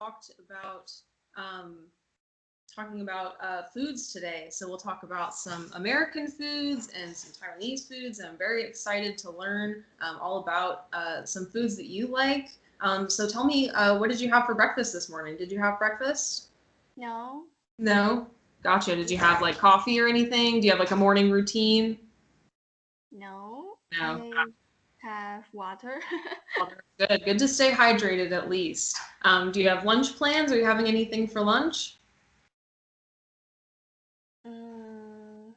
talked about talking about foods today. So we'll talk about some American foods and some Taiwanese foods. And I'm very excited to learn all about some foods that you like. So tell me, what did you have for breakfast this morning? Did you have breakfast? No, No? Gotcha. Did you have like coffee or anything? Do you have like a morning routine? no, No. I have water. Water. Good. Good to stay hydrated at least. Do you have lunch plans? Are you having anything for lunch? mm,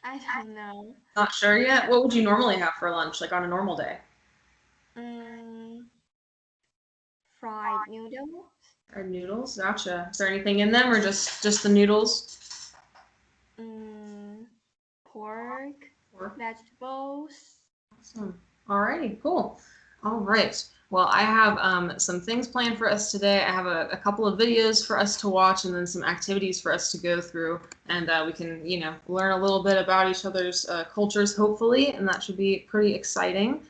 I don't know. Not sure yet. What would you normally have for lunch, like on a normal day? Mm, fried noodles, Or noodles? Gotcha. Is there anything in them, or just the noodles? mm, pork, Or vegetables. awesome. Alrighty, cool. All right. Well, I have some things planned for us today. I have a couple of videos for us to watch, and then some activities for us to go through, and we can, learn a little bit about each other's cultures, hopefully, and that should be pretty exciting.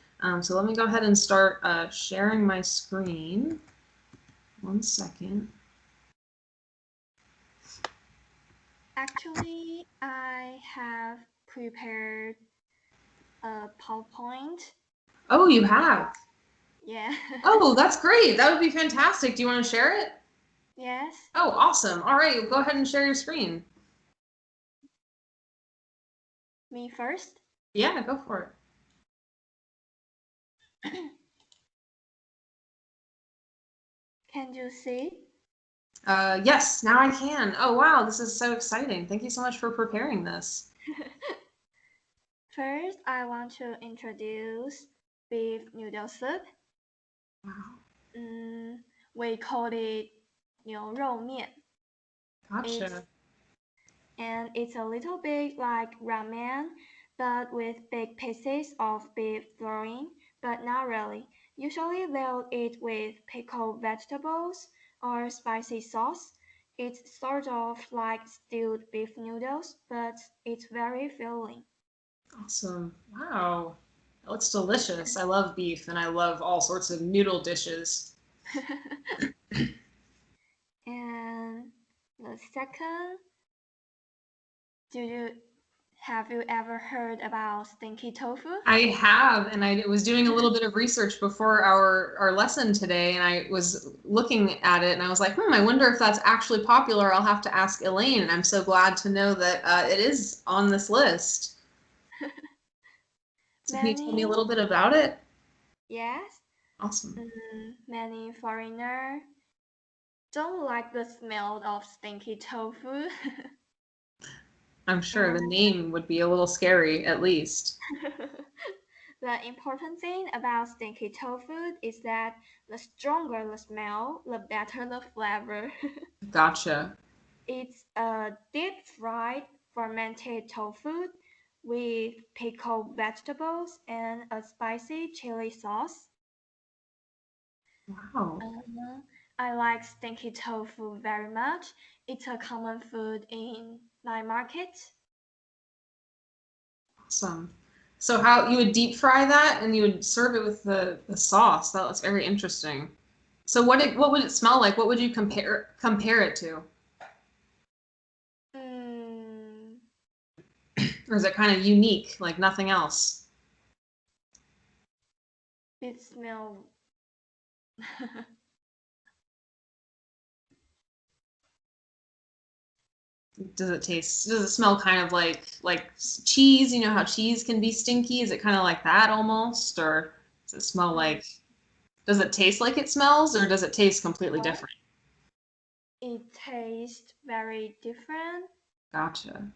So let me go ahead and start sharing my screen. One second. Actually, I have prepared a PowerPoint. Oh, you have. Yeah. Oh, that's great. That would be fantastic. Do you want to share it? Yes. Oh, awesome. All right, go ahead and share your screen. Me first. Yeah, go for it. Can you see? Yes, now I can. Oh, wow, this is so exciting. Thank you so much for preparing this. First, I want to introduce beef noodle soup. Wow, Mm, we call it 牛肉面. It's gotcha. it's a little bit like ramen, but with big pieces of beef thrown, but not really. Usually they'll eat with pickled vegetables or spicy sauce. It's sort of like stewed beef noodles, but it's very filling. Awesome. Wow. That looks delicious. I love beef and I love all sorts of noodle dishes. And the second, do you have you ever heard about stinky tofu? I have, and I was doing a little bit of research before our lesson today, and I was looking at it, and I was like, I wonder if that's actually popular. I'll have to ask Elaine, and I'm so glad to know that it is on this list. So can you tell me a Many, little bit about it? yes, Awesome. many foreigner don't like the smell of stinky tofu. I'm sure the And name would be a little scary, at least. the important thing about stinky tofu is that the stronger the smell, the better the flavor. Gotcha. It's a deep fried fermented tofu with pickled vegetables and a spicy chili sauce. Wow. I like stinky tofu very much. It's a common food in night market. Awesome. So how you would deep fry that and you would serve it with the sauce. That's very interesting. So what would it smell like? What would you compare it to? Mm, Or is it kind of unique, like nothing else? it smells. Does it smell kind of like cheese? You know how cheese can be stinky? Is it kind of like that almost? Or does it smell Mm, like does it taste like it smells or does it taste completely no, different? it tastes very different. Gotcha.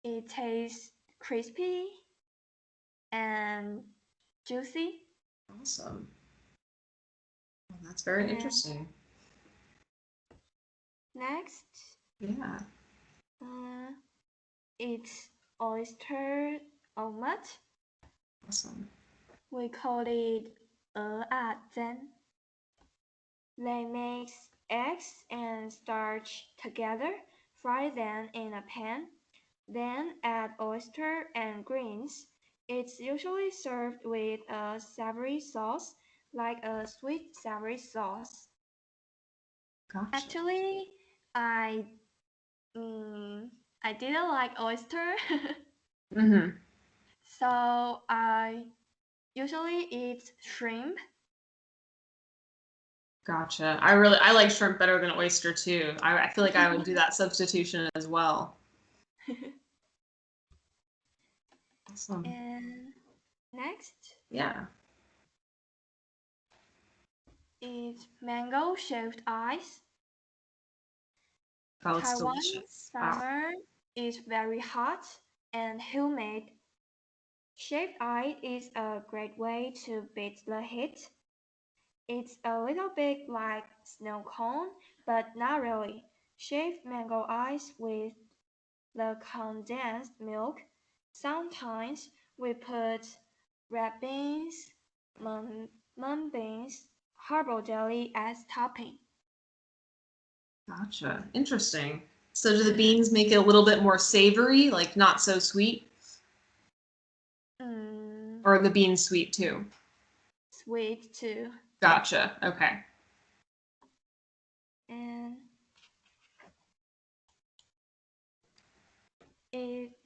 It tastes crispy and juicy. Awesome. Well, that's very And interesting. next, Yeah. uh, it's oyster omelet. Awesome. We call it 鹅啊煎. They mix eggs and starch together, fry them in a pan, then add oyster and greens. It's usually served with a savory sauce like a sweet savory sauce. Gotcha. Actually, I mm, I didn't like oyster, Mm-hmm. so I usually eat shrimp. Gotcha. I like shrimp better than oyster too. I feel like I would do that substitution as well. Awesome. And next Yeah. is mango shaved ice. Oh, it's Taiwan delicious. Wow. summer is very hot and humid. Shaved ice is a great way to beat the heat. It's a little bit like snow cone, but not really. Shaved mango ice with the condensed milk. Sometimes we put red beans, mung beans, harbor jelly as topping. Gotcha. Interesting. So do the beans make it a little bit more savory, like not so sweet? Mm, Or are the beans sweet too? sweet too. Gotcha. Okay. And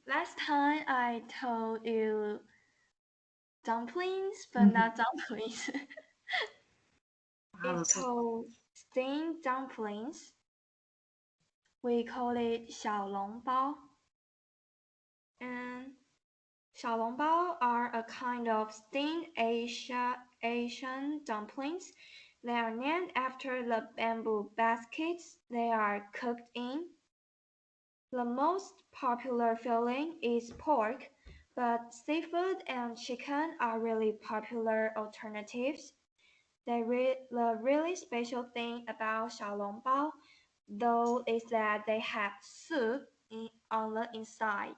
last time I told you dumplings, but Mhm. not dumplings. Wow, It's this is called steamed dumplings. We call it 小笼包. And 小笼包 are a kind of steamed Asian dumplings. They are named after the bamboo baskets they are cooked in. The most popular filling is pork, but seafood and chicken are really popular alternatives. The really special thing about 小笼包, though, is that they have soup on the inside.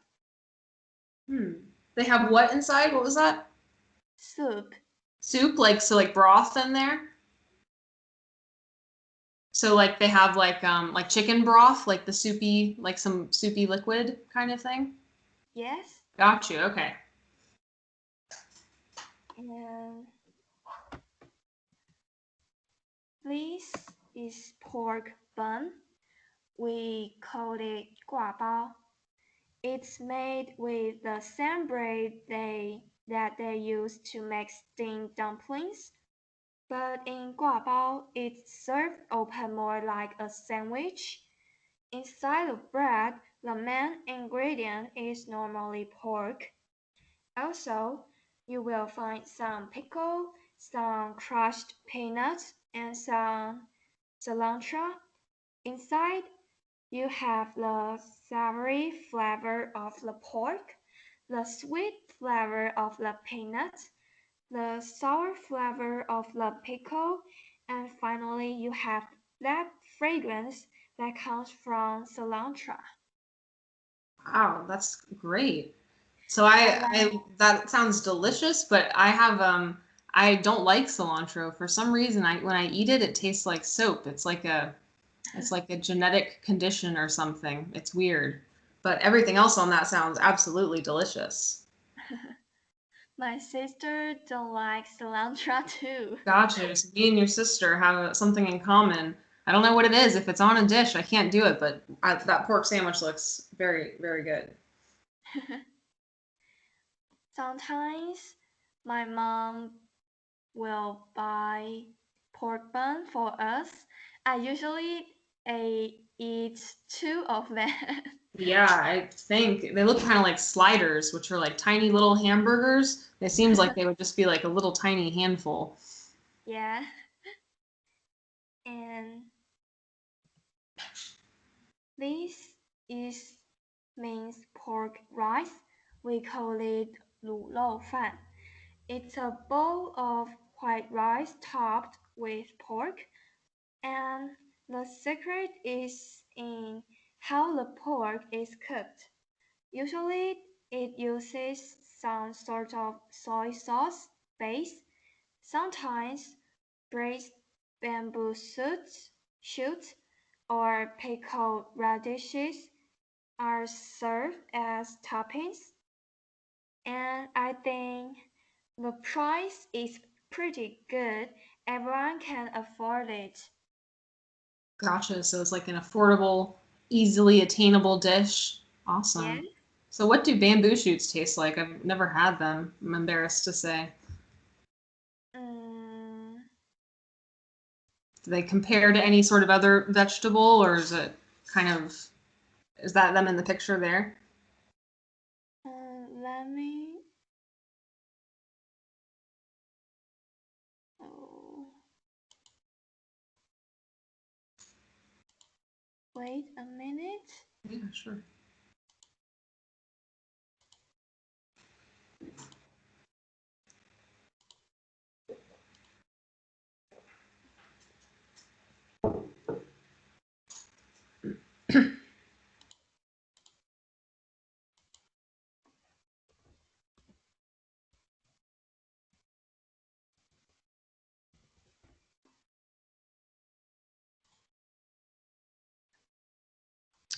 hmm. They have what inside? What was that? Soup, Soup, like broth in there? So like they have like chicken broth, like the soupy, like some soupy liquid kind of thing? yes, Got you. Okay. and this is pork bun. We call it 挂包. It's made with the same bread that they use to make steamed dumplings, but in 挂包, it's served open more like a sandwich. Inside the bread, the main ingredient is normally pork. Also, you will find some pickle, some crushed peanuts, and some cilantro. Inside, you have the savory flavor of the pork, the sweet flavor of the peanut, the sour flavor of the pickle, and finally you have that fragrance that comes from cilantro. Wow, that's great. So I like I that sounds delicious, but I don't like cilantro. For some reason, I when I eat it, it tastes like soap. It's like a genetic condition or something. It's weird. But everything else on that sounds absolutely delicious. my sister don't like cilantro too. Gotcha. So me and your sister have something in common. I don't know what it is. If it's on a dish, I can't do it, but that pork sandwich looks very, very good. Sometimes my mom will buy pork bun for us. I usually eat two of them. Yeah, I think they look kind of like sliders, which are like tiny little hamburgers. It seems like they would just be like a little tiny handful. Yeah, and this is minced pork rice. We call it 卤肉饭. It's a bowl of white rice topped with pork, and the secret is in how the pork is cooked. Usually, it uses some sort of soy sauce base. Sometimes braised bamboo shoots or pickled radishes are served as toppings, and I think the price is pretty good. Everyone can afford it. Gotcha. So it's like an affordable, easily attainable dish. Awesome. Yes? So what do bamboo shoots taste like? I've never had them. I'm embarrassed to say. Mm, Do they compare to any sort of other vegetable, or is it kind of is that them in the picture there? let me. Oh, wait a minute. Yeah, sure.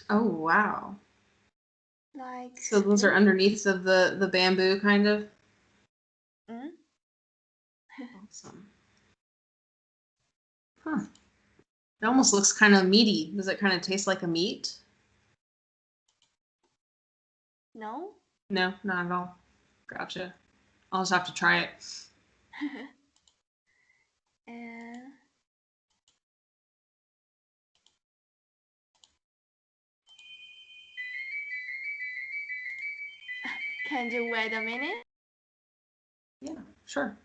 Oh, wow. Like So those are squid? underneath of the bamboo kind of? Mm? Awesome. Huh. It almost looks kind of meaty. Does it kind of taste like a meat? No? No, not at all. Gotcha. I'll just have to try it. and can you wait a minute? Yeah, sure.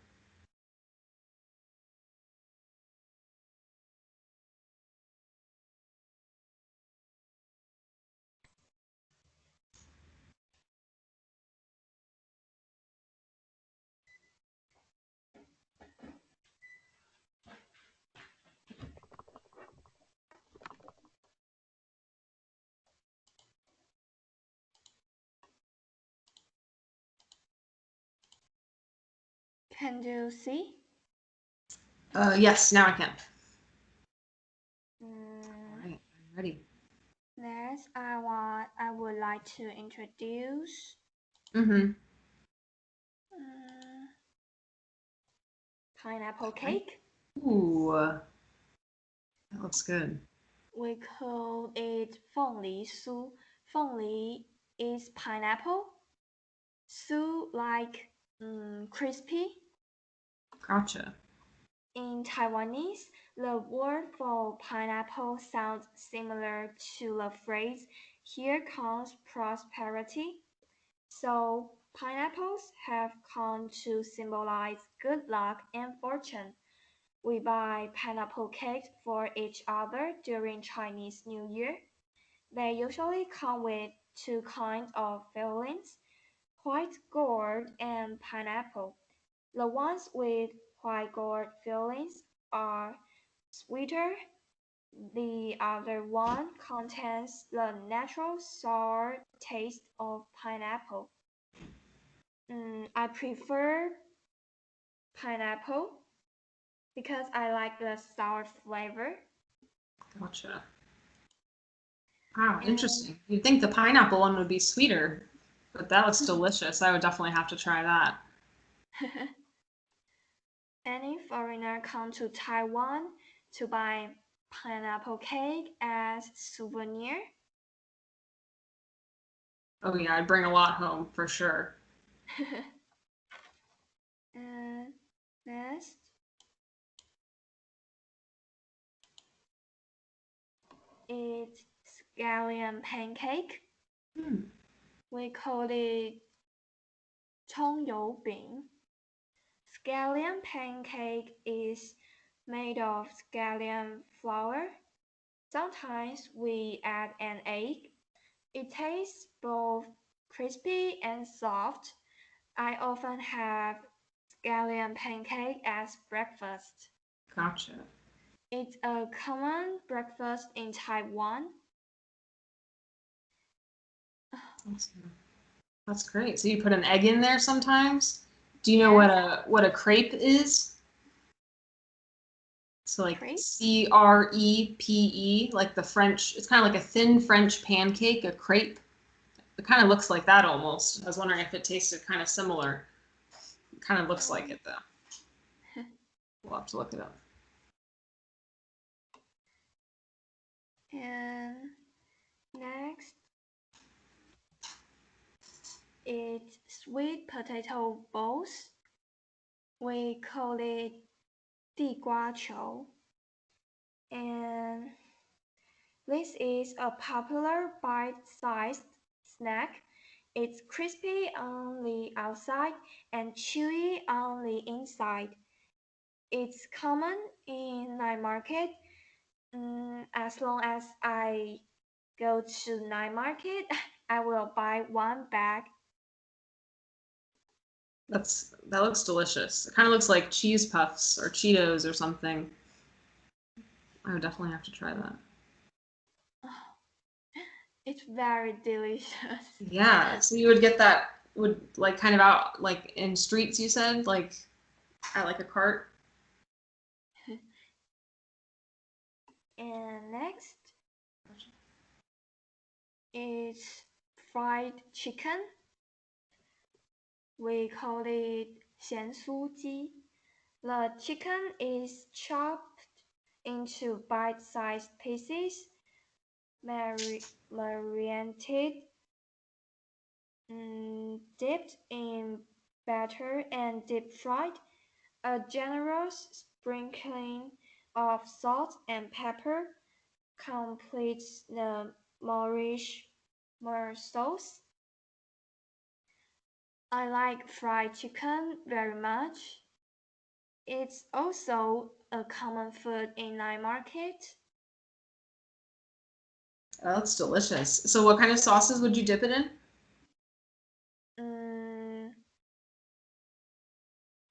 Can you see? Yes, now I can. All Mm, right, I'm ready. next, I would like to introduce Mm-hmm. mm, pineapple Right. cake. Ooh, that looks good. We call it 凤梨酥. 凤梨 is pineapple. 酥 like crispy. Gotcha. In Taiwanese, the word for pineapple sounds similar to the phrase "Here comes prosperity." So, pineapples have come to symbolize good luck and fortune. We buy pineapple cakes for each other during Chinese New Year. They usually come with two kinds of fillings, white gourd and pineapple. The ones with white gourd fillings are sweeter. The other one contains the natural sour taste of pineapple. I prefer pineapple because I like the sour flavor. Gotcha. Wow, And interesting. You'd think the pineapple one would be sweeter, but that looks delicious. I would definitely have to try that. any foreigner come to Taiwan to buy pineapple cake as souvenir. Oh yeah, I'd bring a lot home for sure. and next, it's scallion pancake. Hmm. We call it 葱油饼. Scallion pancake is made of scallion flour. Sometimes we add an egg. It tastes both crispy and soft. I often have scallion pancake as breakfast. Gotcha. It's a common breakfast in Taiwan. Awesome. That's great. So you put an egg in there sometimes? Do you know Yes, what a crepe is? So like crepe. crepe, like the French. It's kind of like a thin French pancake, a crepe. It kind of looks like that almost. I was wondering if it tasted kind of similar. It kind of looks like Um, it though. We'll have to look it up. And next, it's sweet potato balls. We call it 地瓜球. And this is a popular bite-sized snack. It's crispy on the outside and chewy on the inside. It's common in night market. As long as I go to night market, I will buy one bag. That looks delicious. It kind of looks like cheese puffs or Cheetos or something. I would definitely have to try that. It's very delicious. Yeah, so you would get that would like kind of out like in streets you said, like at like a cart. And next is fried chicken. We call it 咸酥鸡. The chicken is chopped into bite-sized pieces, marinated, dipped in batter and deep fried. A generous sprinkling of salt and pepper completes the sauce. I like fried chicken very much. It's also a common food in night market. Oh, that's delicious. So what kind of sauces would you dip it in?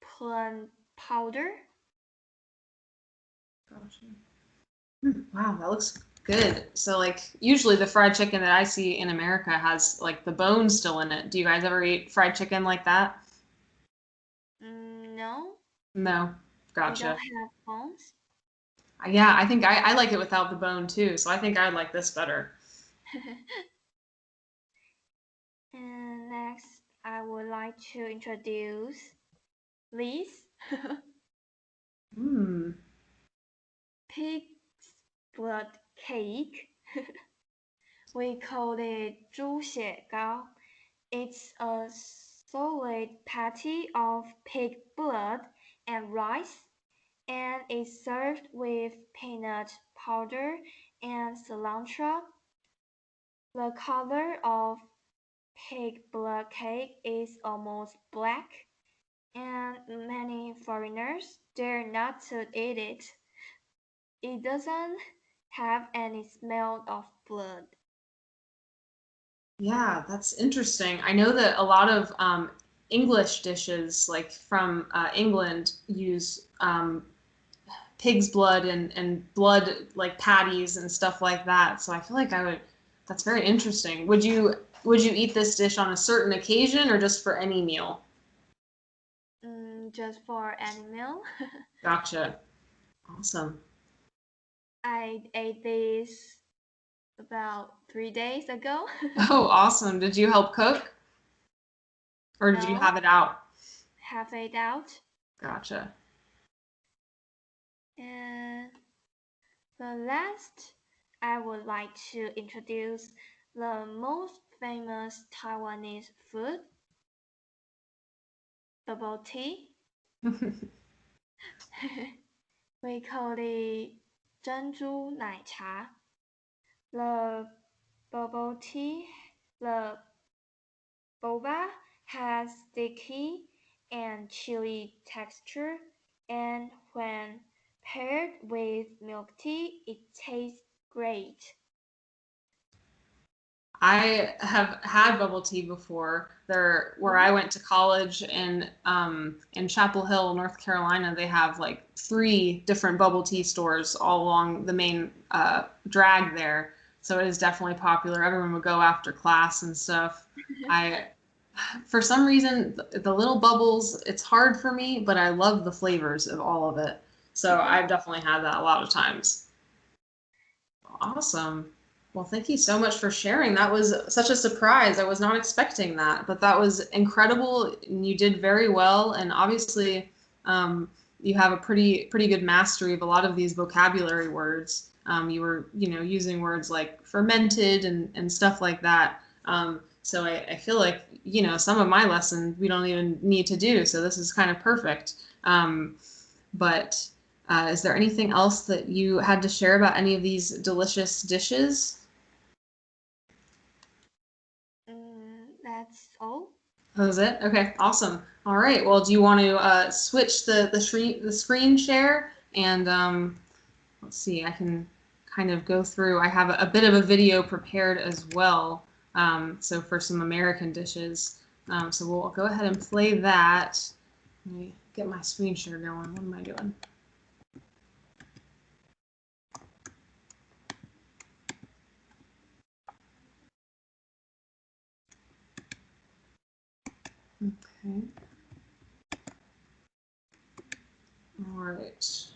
Plum powder. Gotcha. Wow, that looks good. So like usually the fried chicken that I see in America has like the bone still in it. Do you guys ever eat fried chicken like that? No, No. we don't Gotcha. have bones. Yeah, I think I like it without the bone too, so I think I'd like this better. And next, I would like to introduce this Hmm. pig's blood cake. We call it 猪血糕. It's a solid patty of pig blood and rice, and is served with peanut powder and cilantro. The color of pig blood cake is almost black, and many foreigners dare not to eat it. It doesn't have any smell of blood. Yeah, that's interesting. I know that a lot of English dishes, like from England, use pig's blood and blood like patties and stuff like that. So I feel like I would. That's very interesting. Would you eat this dish on a certain occasion or just for any meal? Just for any meal. Gotcha. Awesome. I ate this about 3 days ago. Oh, awesome. Did you help cook or did you No, have it out? have it out. Gotcha. And the last, I would like to introduce the most famous Taiwanese food, bubble tea. We call it 珍珠奶茶. The bubble tea, the boba has sticky and chewy texture, and when paired with milk tea, it tastes great. I have had bubble tea before. There, where I went to college in Chapel Hill, North Carolina, they have like three different bubble tea stores all along the main drag there. So it is definitely popular. Everyone would go after class and stuff. I, for some reason, the little bubbles, it's hard for me, but I love the flavors of all of it. So I've definitely had that a lot of times. Awesome. Well, thank you so much for sharing. That was such a surprise. I was not expecting that, but that was incredible. And you did very well. And obviously, um, you have a pretty good mastery of a lot of these vocabulary words. You were, using words like fermented and stuff like that. So I feel like, some of my lessons we don't even need to do. So this is kind of perfect. But is there anything else that you had to share about any of these delicious dishes? That's all. That was it? Okay, awesome. All right. Well, do you want to switch the screen share? And let's see, I can kind of go through. I have a bit of a video prepared as well. So for some American dishes. So we'll go ahead and play that. Let me get my screen share going. What am I doing? Okay. All right.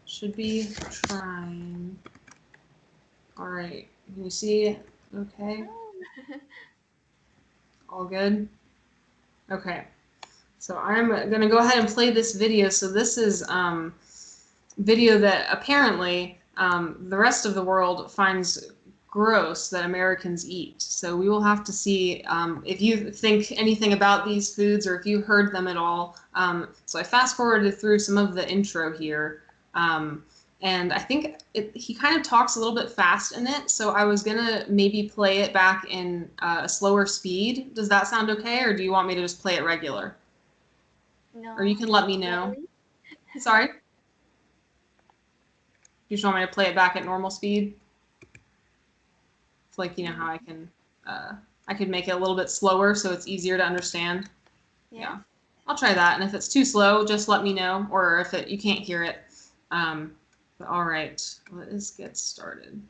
Should be trying. All right. Can you see? Okay. Oh. All good? Okay. So I'm going to go ahead and play this video. So this is video that apparently the rest of the world finds gross that Americans eat. So we will have to see if you think anything about these foods or if you heard them at all. So I fast forwarded through some of the intro here. And I think he kind of talks a little bit fast in it. So I was going to maybe play it back in a slower speed. Does that sound okay? Or do you want me to just play it regular? Or you No, can let me know. really? Sorry? You just want me to play it back at normal speed? It's like, Mm, how I could make it a little bit slower so it's easier to understand. yes. Yeah. I'll try that. And if it's too slow, just let me know. Or if you can't hear it. But all right, let's get started.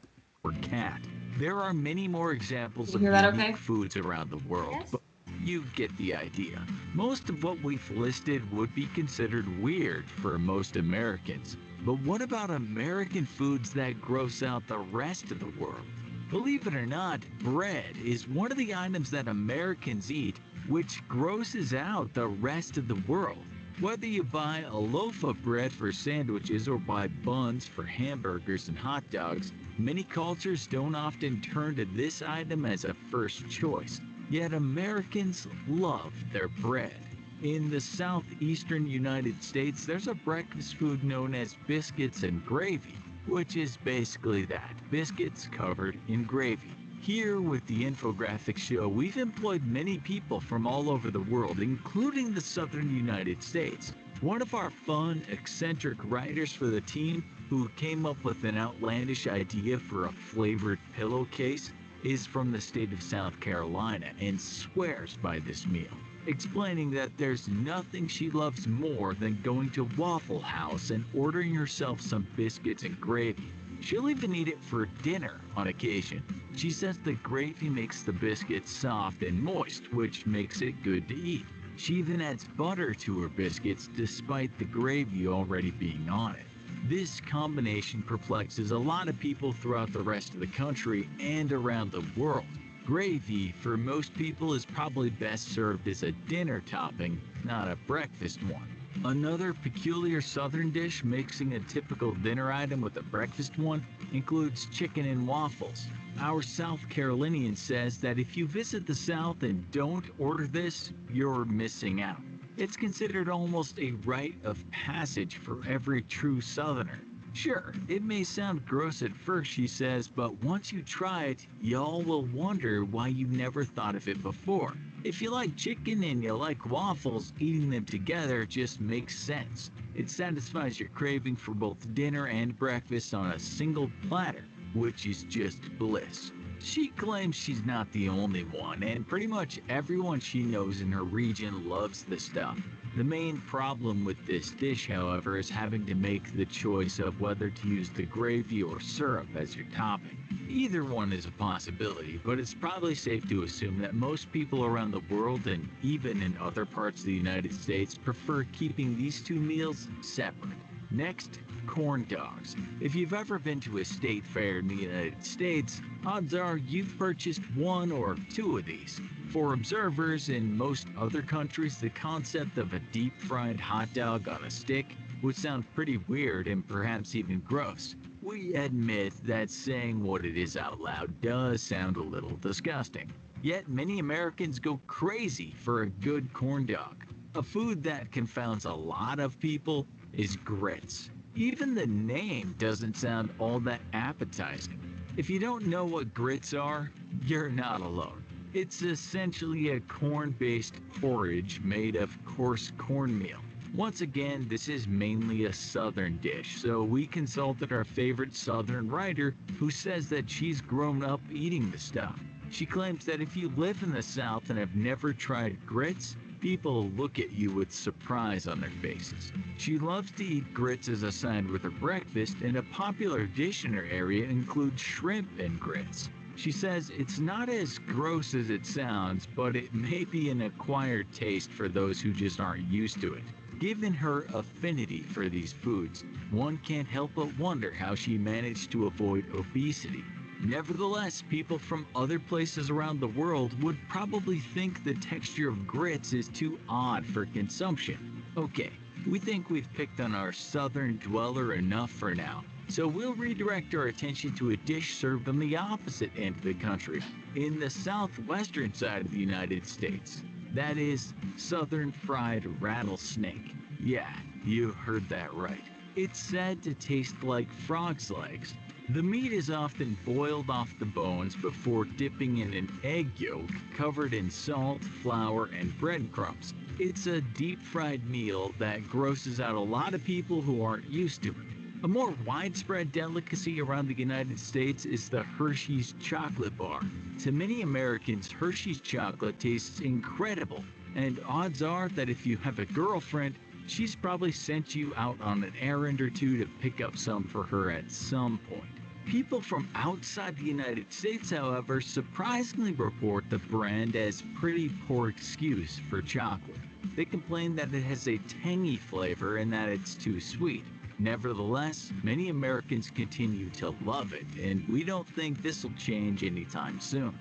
Or cat. There are many more examples Can of you hear that unique okay? foods around the world, Yes. but you get the idea. Most of what we've listed would be considered weird for most Americans. But what about American foods that gross out the rest of the world? Believe it or not, bread is one of the items that Americans eat, which grosses out the rest of the world. Whether you buy a loaf of bread for sandwiches or buy buns for hamburgers and hot dogs, many cultures don't often turn to this item as a first choice. Yet Americans love their bread. In the southeastern United States, there's a breakfast food known as biscuits and gravy, which is basically that, biscuits covered in gravy. Here with the infographic show, we've employed many people from all over the world, including the southern United States. One of our fun, eccentric writers for the team, who came up with an outlandish idea for a flavored pillowcase, is from the state of South Carolina and swears by this meal, explaining that there's nothing she loves more than going to Waffle House and ordering herself some biscuits and gravy. She'll even eat it for dinner on occasion. She says the gravy makes the biscuits soft and moist, which makes it good to eat. She even adds butter to her biscuits despite the gravy already being on it. This combination perplexes a lot of people throughout the rest of the country and around the world. Gravy, for most people, is probably best served as a dinner topping, not a breakfast one. Another peculiar southern dish mixing a typical dinner item with a breakfast one includes chicken and waffles. Our South Carolinian says that if you visit the South and don't order this, you're missing out. It's considered almost a rite of passage for every true Southerner. Sure, it may sound gross at first, she says, but once you try it, y'all will wonder why you never thought of it before. If you like chicken and you like waffles, eating them together just makes sense. It satisfies your craving for both dinner and breakfast on a single platter, which is just bliss. She claims she's not the only one, and pretty much everyone she knows in her region loves the stuff. The main problem with this dish, however, is having to make the choice of whether to use the gravy or syrup as your topping. Either one is a possibility, but it's probably safe to assume that most people around the world and even in other parts of the United States prefer keeping these two meals separate. Next, corn dogs. If you've ever been to a state fair in the United States, odds are you've purchased one or two of these. For observers in most other countries, the concept of a deep fried hot dog on a stick would sound pretty weird and perhaps even gross. We admit that saying what it is out loud does sound a little disgusting. Yet many Americans go crazy for a good corn dog. A food that confounds a lot of people is grits. Even the name doesn't sound all that appetizing. If you don't know what grits are, you're not alone. It's essentially a corn-based porridge made of coarse cornmeal. Once again, this is mainly a southern dish, so we consulted our favorite southern writer who says that she's grown up eating the stuff. She claims that if you live in the South and have never tried grits, people look at you with surprise on their faces. She loves to eat grits as a side with her breakfast, and a popular dish in her area includes shrimp and grits. She says it's not as gross as it sounds, but it may be an acquired taste for those who just aren't used to it. Given her affinity for these foods, one can't help but wonder how she managed to avoid obesity. Nevertheless, people from other places around the world would probably think the texture of grits is too odd for consumption. Okay, we think we've picked on our southern dweller enough for now, so we'll redirect our attention to a dish served on the opposite end of the country, in the southwestern side of the United States. That is southern fried rattlesnake. Yeah, you heard that right. It's said to taste like frog's legs. The meat is often boiled off the bones before dipping in an egg yolk covered in salt, flour, and breadcrumbs. It's a deep-fried meal that grosses out a lot of people who aren't used to it. A more widespread delicacy around the United States is the Hershey's chocolate bar. To many Americans, Hershey's chocolate tastes incredible, and odds are that if you have a girlfriend, she's probably sent you out on an errand or two to pick up some for her at some point. People from outside the United States, however, surprisingly report the brand as pretty poor excuse for chocolate. They complain that it has a tangy flavor and that it's too sweet. Nevertheless, many Americans continue to love it, and we don't think this will change anytime soon.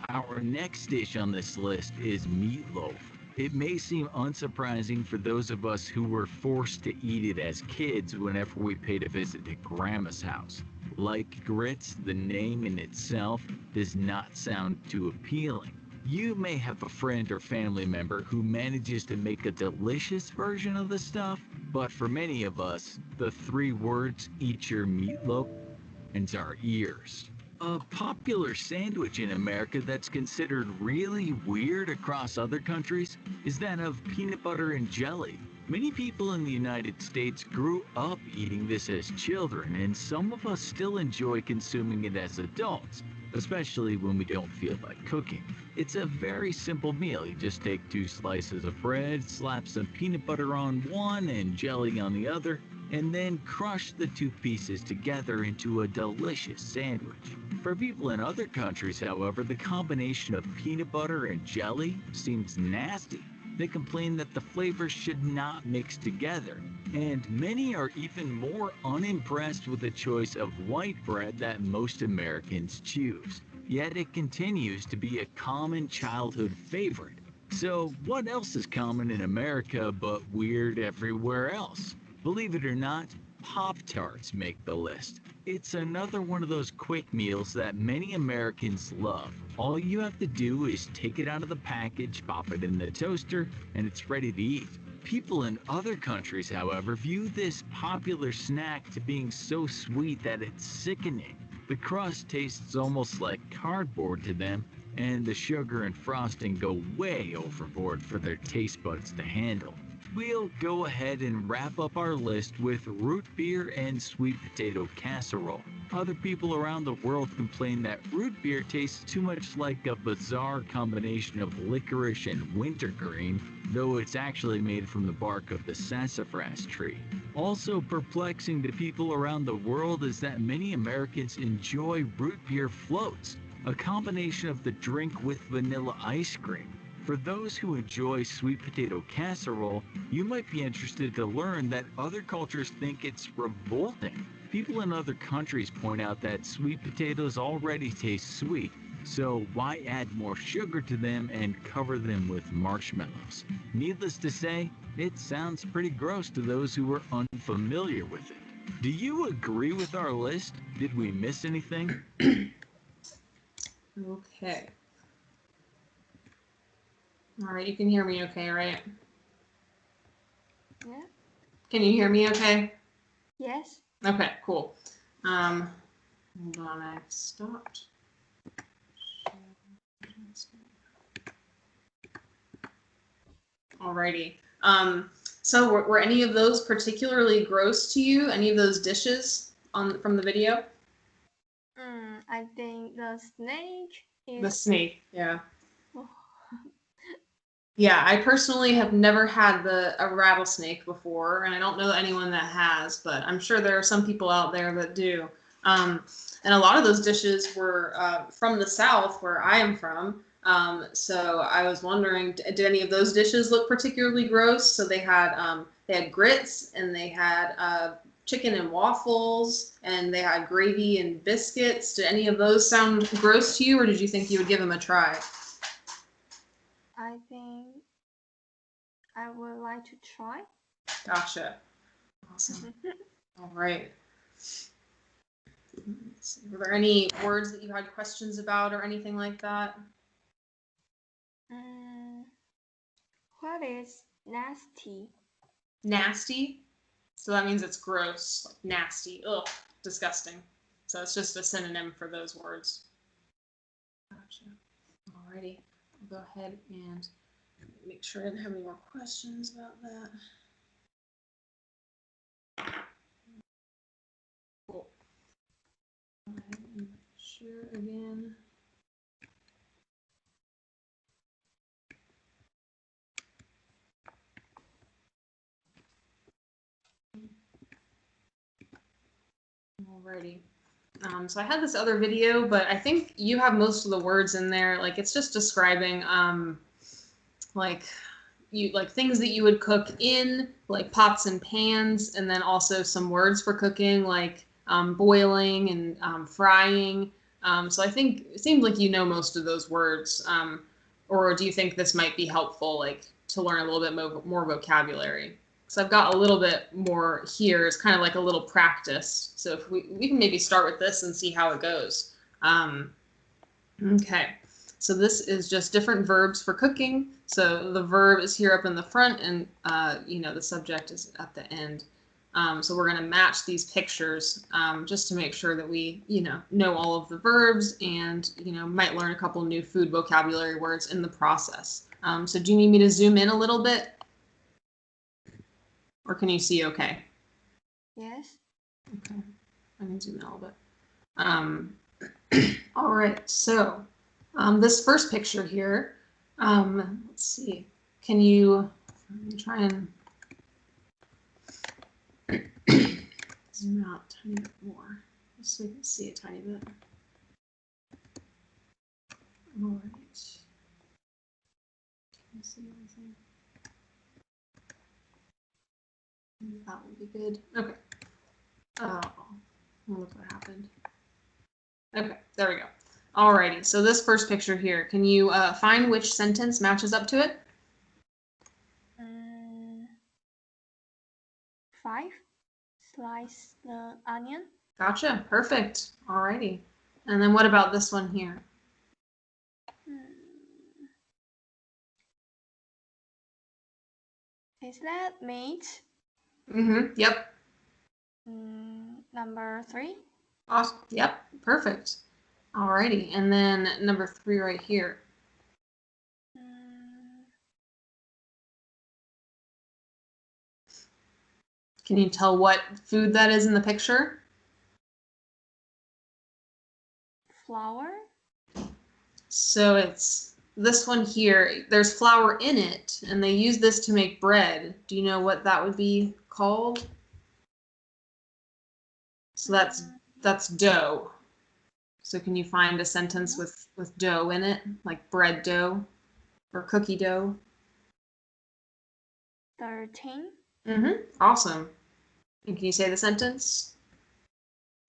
Our next dish on this list is meatloaf. It may seem unsurprising for those of us who were forced to eat it as kids whenever we paid a visit to Grandma's house. Like grits, the name in itself does not sound too appealing. You may have a friend or family member who manages to make a delicious version of the stuff, but for many of us, the three words "eat your meatloaf" and our ears. A popular sandwich in America that's considered really weird across other countries is that of peanut butter and jelly. Many people in the United States grew up eating this as children, and some of us still enjoy consuming it as adults, especially when we don't feel like cooking. It's a very simple meal. You just take 2 slices of bread, slap some peanut butter on one and jelly on the other, and then crush the 2 pieces together into a delicious sandwich. For people in other countries, however, the combination of peanut butter and jelly seems nasty. They complain that the flavors should not mix together, and many are even more unimpressed with the choice of white bread that most Americans choose. Yet it continues to be a common childhood favorite. So what else is common in America but weird everywhere else? Believe it or not, Pop-Tarts make the list. It's another one of those quick meals that many Americans love. All you have to do is take it out of the package, pop it in the toaster, and it's ready to eat. People in other countries, however, view this popular snack to being so sweet that it's sickening. The crust tastes almost like cardboard to them, and the sugar and frosting go way overboard for their taste buds to handle. We'll go ahead and wrap up our list with root beer and sweet potato casserole. Other people around the world complain that root beer tastes too much like a bizarre combination of licorice and wintergreen, though it's actually made from the bark of the sassafras tree. Also perplexing to people around the world is that many Americans enjoy root beer floats, a combination of the drink with vanilla ice cream. For those who enjoy sweet potato casserole, you might be interested to learn that other cultures think it's revolting. People in other countries point out that sweet potatoes already taste sweet, so why add more sugar to them and cover them with marshmallows? Needless to say, It sounds pretty gross to those who are unfamiliar with it. Do you agree with our list? Did we miss anything? Okay. All right, you can hear me okay, right? Yeah. Can you hear me okay? Yes. Okay, cool. Hold on, I stopped. Alrighty. So were any of those particularly gross to you? Any of those dishes from the video? I think the snake The is. snake, yeah. Oh, Yeah, I personally have never had a rattlesnake before, and I don't know anyone that has, but I'm sure there are some people out there that do. And a lot of those dishes were from the South, where I am from. So I was wondering, did any of those dishes look particularly gross? So they had grits, and they had chicken and waffles, and they had gravy and biscuits. Did any of those sound gross to you, or did you think you would give them a try? I think I would like to try. Gotcha. Awesome. All right. Let's see. Were there any words that you had questions about or anything like that? What is nasty? Nasty. So that means it's gross, like nasty. Ugh, disgusting. So it's just a synonym for those words. Gotcha. Alrighty. I'll go ahead and make sure I didn't have any more questions about that. Cool. Go ahead and share again. Alrighty. So I had this other video, but I think you have most of the words in there. Like it's just describing like things that you would cook in, like pots and pans, and then also some words for cooking, like boiling and frying. So I think it seems like you know most of those words. Or do you think this might be helpful, like to learn a little bit more vocabulary? So I've got a little bit more here. It's kind of like a little practice. So if we can maybe start with this and see how it goes. Okay. So this is just different verbs for cooking. So the verb is here up in the front, and the subject is at the end. So we're going to match these pictures just to make sure that we, know all of the verbs and, might learn a couple new food vocabulary words in the process. So do you need me to zoom in a little bit? Or can you see okay? Yes. Okay. I can zoom in a little bit. All right. So this first picture here, let's see. Let me try and zoom out a tiny bit more, just so we can see a tiny bit. All right. Can you see anything? That will be good. Okay. Oh, look what happened. Okay, there we go. Alrighty, so this first picture here, can you find which sentence matches up to it? 5. Slice the onion. Gotcha, perfect. Alrighty. And then what about this one here? Is that meat? Mm-hmm, yep. Number 3. Awesome, yep, perfect. Alrighty, and then number 3 right here. Can you tell what food that is in the picture? Flour. So it's this one here. There's flour in it, and they use this to make bread. Do you know what that would be called? So that's dough. So can you find a sentence with dough in it, like bread dough or cookie dough? 13. Awesome. And can you say the sentence?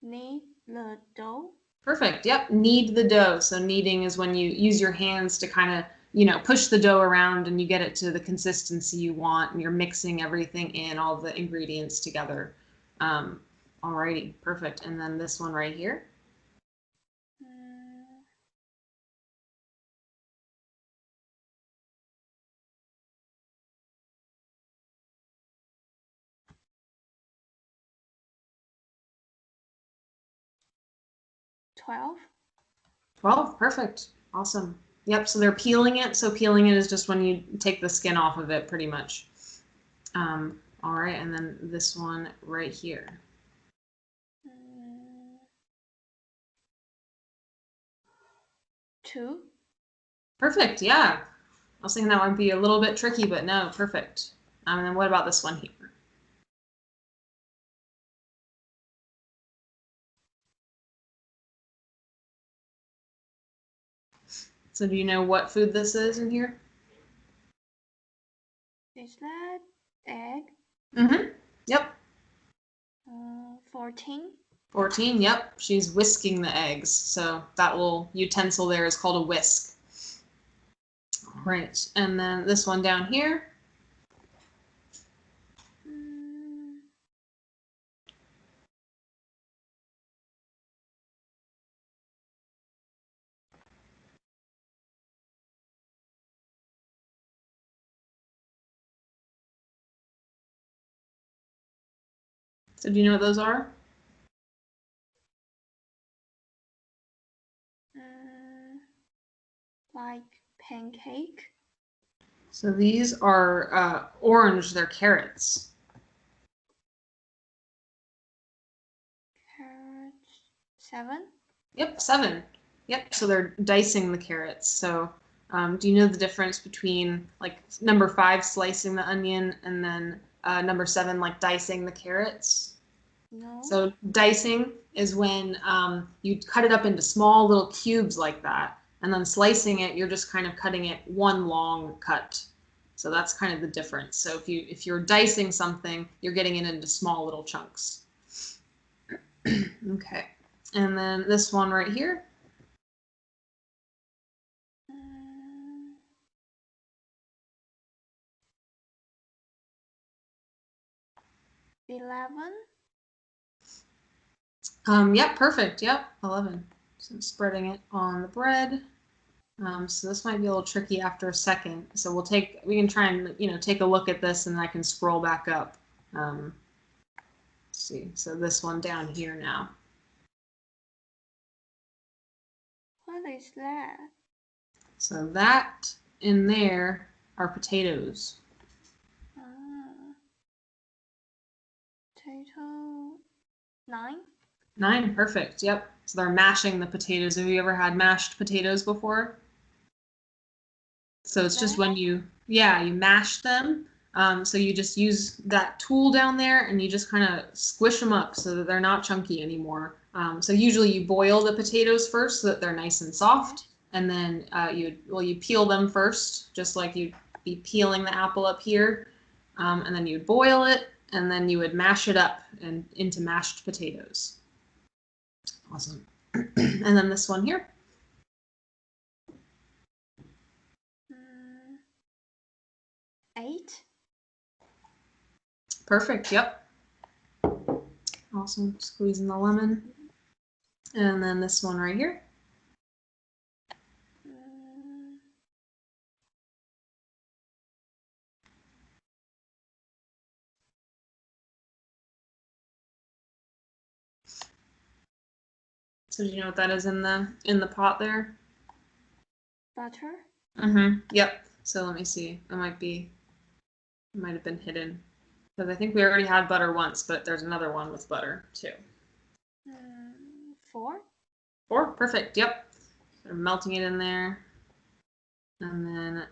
Knead the dough. Perfect. Yep. Knead the dough. So kneading is when you use your hands to kind of push the dough around and you get it to the consistency you want, and you're mixing everything in, all the ingredients together. Alrighty, perfect. And then this one right here. 12. 12, perfect. Awesome. Yep, so they're peeling it. So peeling it is just when you take the skin off of it, pretty much. All right, and then this one right here. 2. Perfect, yeah. I was thinking that might be a little bit tricky, but no, perfect. And then what about this one here? So do you know what food this is in here? Is that egg? Mm-hmm. Yep. 14. 14, yep. She's whisking the eggs. So that little utensil there is called a whisk. All right, and then this one down here. 'So do you know what those are? Like pancake. So these are orange. They're carrots. Carrots. 7. Yep, 7. Yep, so they're dicing the carrots. So do you know the difference between like number 5 slicing the onion and then number 7 like dicing the carrots? No. So dicing is when you cut it up into small little cubes like that, and then slicing it, you're just kind of cutting it one long cut. So that's kind of the difference. So if you're dicing something, you're getting it into small little chunks. Okay, and then this one right here. 11. Yep, perfect. Yep, 11. So I'm spreading it on the bread. So this might be a little tricky after a second. So we can try and take a look at this, and I can scroll back up. Let's see. So this one down here now. What is that? So that in there are potatoes. Potato. 9. 9, perfect. Yep. So they're mashing the potatoes. Have you ever had mashed potatoes before? So it's just when you mash them. So you just use that tool down there and you just kind of squish them up so that they're not chunky anymore. So usually you boil the potatoes first so that they're nice and soft, and then you peel them first, just like you'd be peeling the apple up here, and then you'd boil it, and then you would mash it up and into mashed potatoes. Awesome. And then this one here. 8. Perfect. Yep. Awesome. Squeezing the lemon. And then this one right here. 'So do you know what that is in the pot there? Butter. Yep. So let me see. It might have been hidden, because I think we already had butter once, but there's another one with butter too. 4. 4. Perfect. Yep. So I'm melting it in there. And then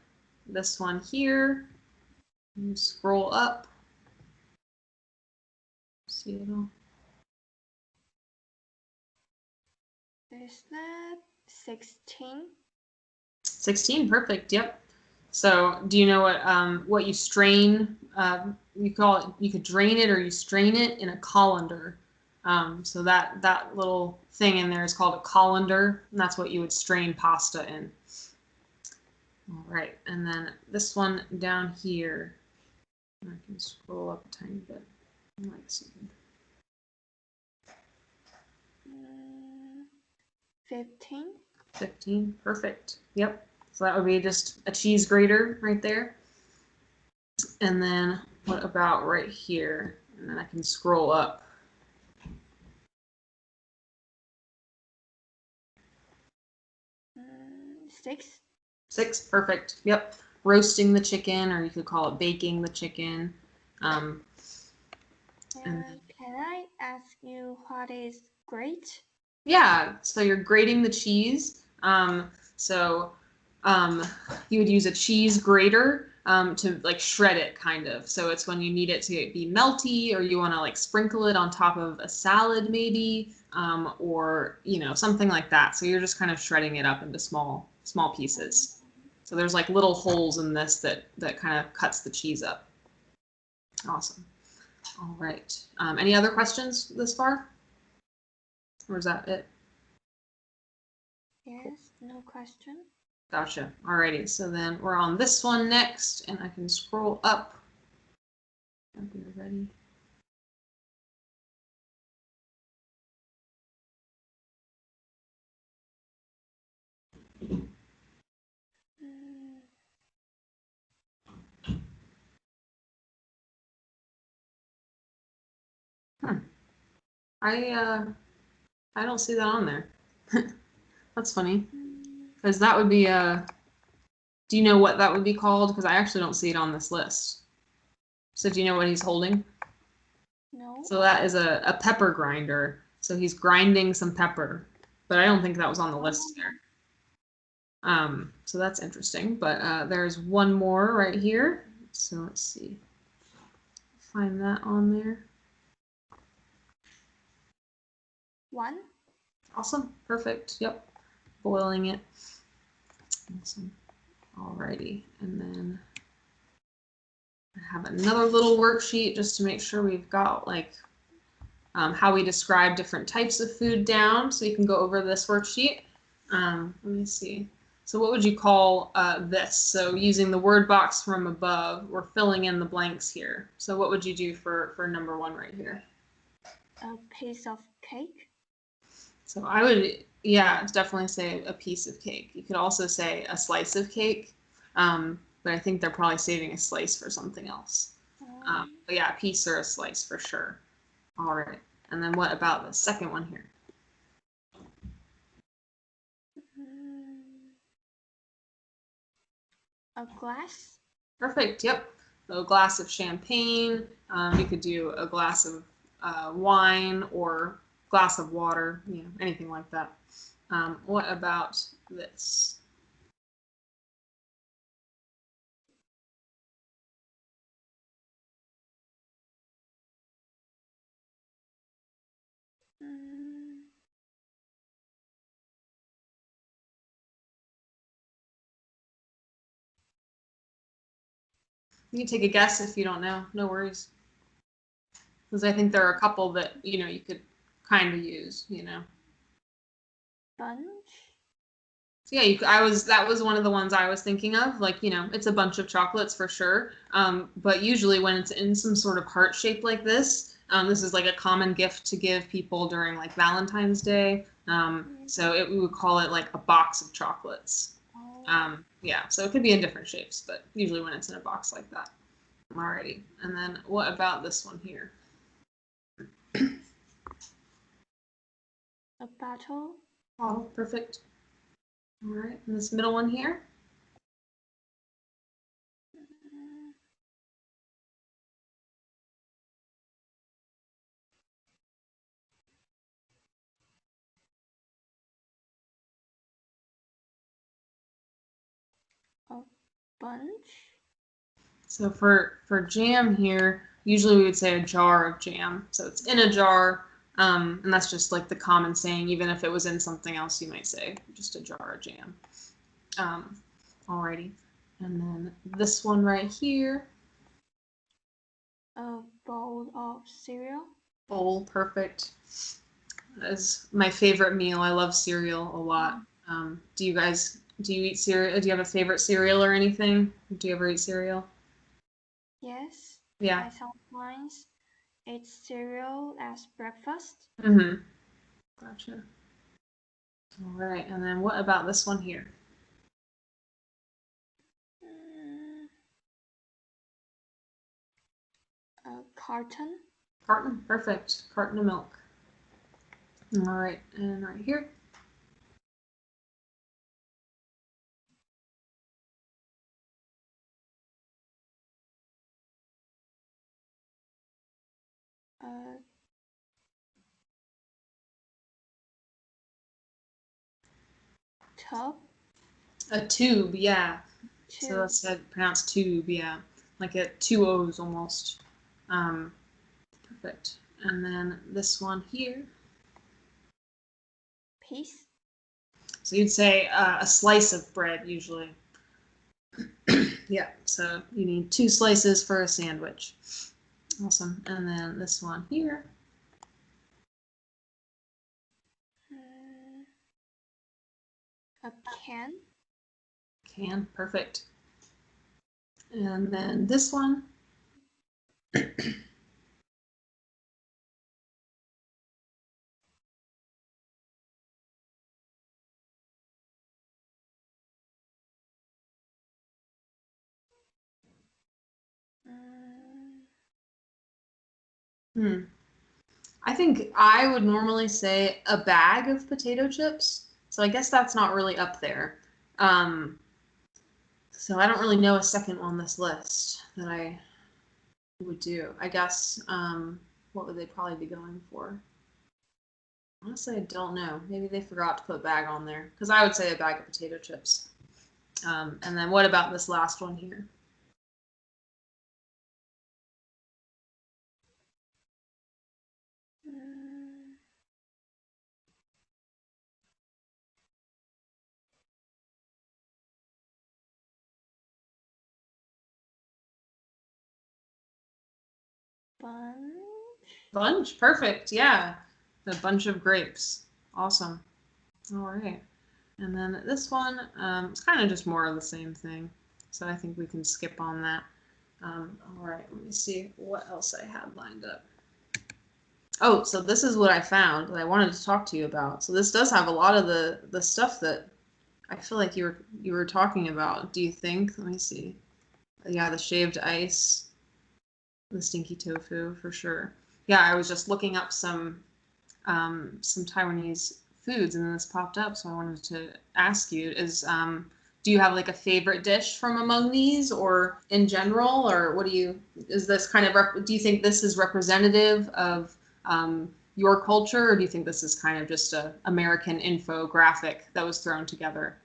this one here. You scroll up. See it all. Is that 16? 16. Perfect. Yep. So do you know what you strain? You call it. You could drain it or you strain it in a colander. So that little thing in there is called a colander, and that's what you would strain pasta in. All right, and then this one down here, I can scroll up a tiny bit. Let's see. 15. 15, perfect. Yep. So that would be just a cheese grater right there. And then what about right here? And then I can scroll up. 6. 6, perfect. Yep. Roasting the chicken, or you could call it baking the chicken. And can I ask you what is grate? Yeah, so you're grating the cheese. You would use a cheese grater to like shred it, kind of. So it's when you need it to be melty, or you want to like sprinkle it on top of a salad, maybe, or something like that. So you're just kind of shredding it up into small pieces. So there's like little holes in this that kind of cuts the cheese up. Awesome. All right. Any other questions this far? Or is that it? Yes, no question. Gotcha. Alrighty, so then we're on this one next, and I can scroll up. If you're ready. I don't see that on there. That's funny, because that would be a. Do you know what that would be called? Because I actually don't see it on this list. So do you know what he's holding? No. So that is a pepper grinder. So he's grinding some pepper, but I don't think that was on the list there. So that's interesting. But there's one more right here. So let's see. Find that on there. 1. Awesome. Perfect. Yep. Boiling it. Awesome. Alrighty. And then I have another little worksheet just to make sure we've got like how we describe different types of food down. So you can go over this worksheet. Let me see. So what would you call this? So using the word box from above, we're filling in the blanks here. So what would you do for number 1 right here? A piece of cake. So I would, yeah, definitely say a piece of cake. You could also say a slice of cake, but I think they're probably saving a slice for something else. But yeah, a piece or a slice for sure. All right. And then what about the second one here? A glass. Perfect. Yep. So a glass of champagne. You could do a glass of wine or glass of water. Anything like that. What about this? You can take a guess if you don't know. No worries. Because I think there are a couple that you could kind of use. Bunch. So yeah, that was one of the ones I was thinking of. Like it's a bunch of chocolates for sure. But usually when it's in some sort of heart shape like this, this is like a common gift to give people during like Valentine's Day. So we would call it like a box of chocolates. Yeah, so it could be in different shapes, but usually when it's in a box like that. Alrighty, and then what about this one here? A bottle. Oh, perfect. All right, and this middle one here? A bunch. So for jam here, usually we would say a jar of jam. So it's in a jar, and that's just like the common saying. Even if it was in something else, you might say just a jar of jam. Alrighty, and then this one right here. A bowl of cereal. Bowl, perfect. That is my favorite meal. I love cereal a lot. Do you guys Do you eat cereal? Do you have a favorite cereal or anything? Do you ever eat cereal? Yes, Yeah. I sometimes eat cereal as breakfast. Mm-hmm. Gotcha. All right. And then what about this one here? Mm, a carton. Carton. Perfect. Carton of milk. All right. And right here. A tub. A tube. Yeah. So Tube. that's said pronounced tube. Yeah. Like a two O's almost. Um, Perfect. And then this one here. Piece. So you'd say a slice of bread usually. Yeah. So you need two slices for a sandwich. Awesome. And then this one here. Mm, a can. Can. Perfect. And then this one. Mm, Hmm. I think I would normally say a bag of potato chips. So I guess that's not really up there. Um, so I don't really know a second on this list that I would do. I guess what would they probably be going for? Honestly, I don't know. Maybe they forgot to put bag on there because I would say a bag of potato chips. And then what about this last one here? mm, bun. Bunch, perfect. Yeah, a bunch of grapes. Awesome. All right. And then this one, it's kind of just more of the same thing. So I think we can skip on that. All right, let me see what else I had lined up. Oh, so this is what I found that I wanted to talk to you about. So this does have a lot of the stuff that I feel like you were talking about. Do you think? Let me see. Yeah, the shaved ice, the stinky tofu for sure. Yeah, I was just looking up some Taiwanese foods, and then this popped up, so I wanted to ask you: do you have like a favorite dish from among these, or in general, or what do you? Is this kind of do you think this is representative of your culture, or do you think this is kind of just a American infographic that was thrown together?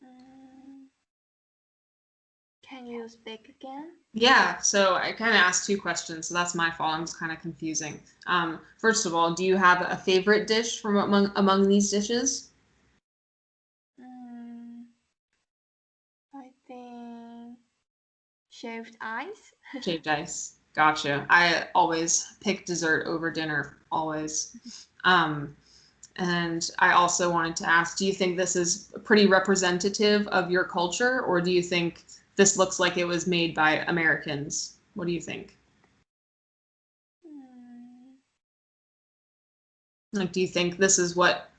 Mm, can you speak again? Yeah, so I kind of asked two questions, so that's my fault. I'm just kind of confusing. First of all, do you have a favorite dish from among these dishes? Mm, I think shaved ice. Shaved ice. Gotcha. I always pick dessert over dinner, always. Um, and I also wanted to ask, do you think this is pretty representative of your culture, or do you think this looks like it was made by Americans? What do you think? Mm, Like, do you think this is what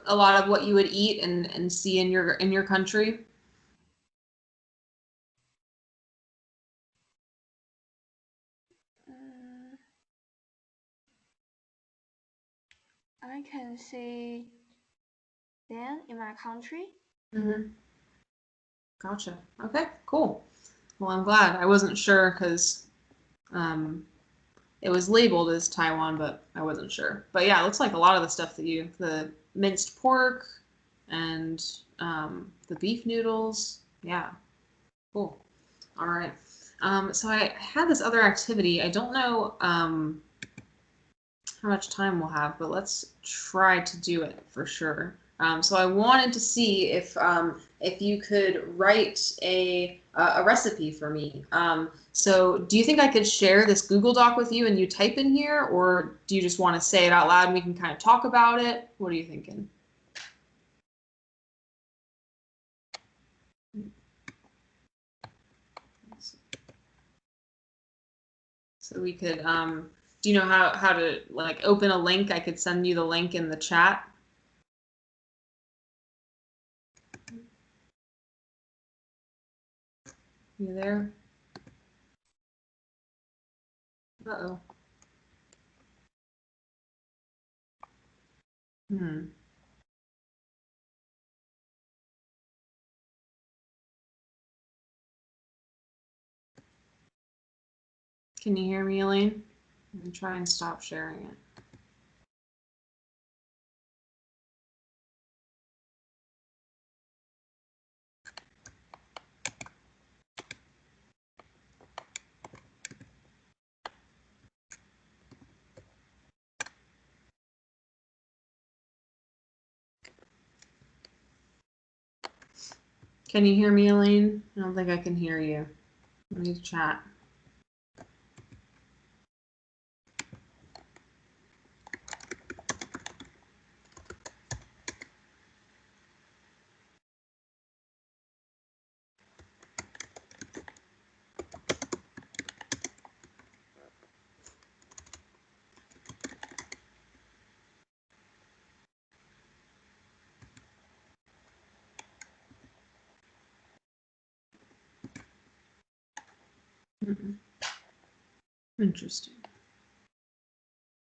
a lot of what you would eat and see in your country? mm, I can see them in my country. Hmm. Gotcha. Okay, cool. Well, I'm glad. I wasn't sure because um, it was labeled as Taiwan, but I wasn't sure. But yeah, it looks like a lot of the stuff that the minced pork and the beef noodles. Yeah, cool. All right. So I had this other activity. I don't know how much time we'll have, but let's try to do it for sure. So I wanted to see if you could write a recipe for me. So do you think I could share this Google Doc with you and you type in here, or do you just want to say it out loud and we can kind of talk about it? What are you thinking? So we could, do you know how to like open a link? I could send you the link in the chat. You there? Uh-oh. Hmm. Can you hear me, Elaine? Let me try and stop sharing it. Can you hear me, Elaine? I don't think I can hear you. Let me chat. Interesting.